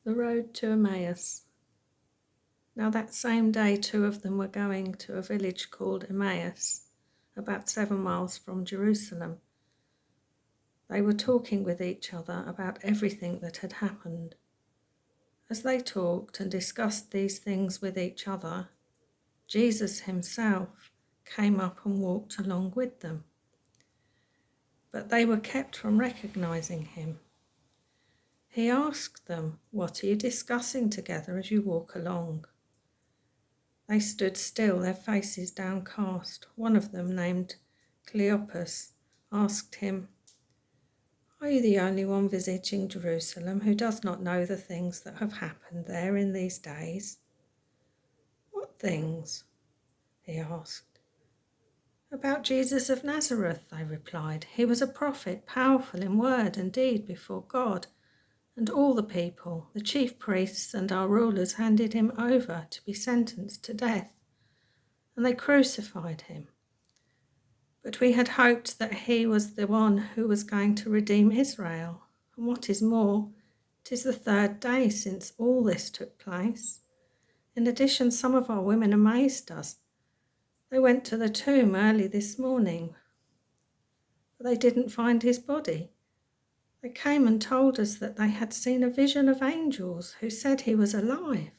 The road to Emmaus. Now that same day 2 of them were going to a village called Emmaus, about 7 miles from Jerusalem. They were talking with each other about everything that had happened. As they talked and discussed these things with each other, Jesus himself came up and walked along with them. But they were kept from recognizing him. He asked them, "What are you discussing together as you walk along?" They stood still, their faces downcast. One of them, named Cleopas, asked him, "Are you the only one visiting Jerusalem who does not know the things that have happened there in these days?" "What things?" he asked. "About Jesus of Nazareth," they replied. "He was a prophet, powerful in word and deed before God. And all the people, the chief priests and our rulers, handed him over to be sentenced to death, and they crucified him. But we had hoped that he was the one who was going to redeem Israel. And what is more, it is the 3rd day since all this took place. In addition, some of our women amazed us. They went to the tomb early this morning, but they didn't find his body. They came and told us that they had seen a vision of angels who said he was alive.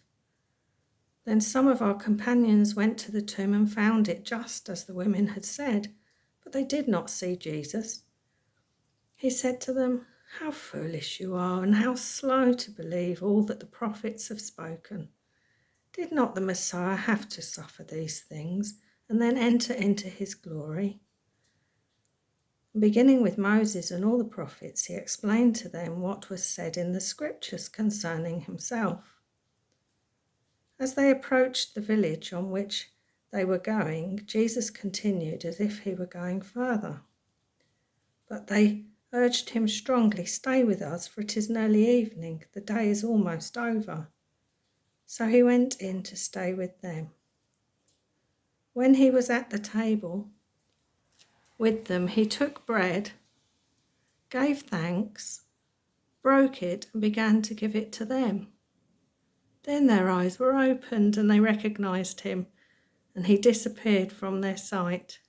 Then some of our companions went to the tomb and found it just as the women had said, but they did not see Jesus." He said to them, "How foolish you are, and how slow to believe all that the prophets have spoken. Did not the Messiah have to suffer these things and then enter into his glory?" Beginning with Moses and all the prophets, he explained to them what was said in the scriptures concerning himself. As they approached the village on which they were going, Jesus continued as if he were going further. But they urged him strongly, "Stay with us, for it is nearly evening. The day is almost over." So he went in to stay with them. When he was at the table with them, he took bread, gave thanks, broke it, and began to give it to them. Then their eyes were opened and they recognized him, and he disappeared from their sight.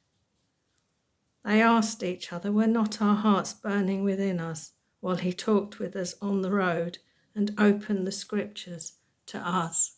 They asked each other, "Were not our hearts burning within us while he talked with us on the road and opened the scriptures to us?"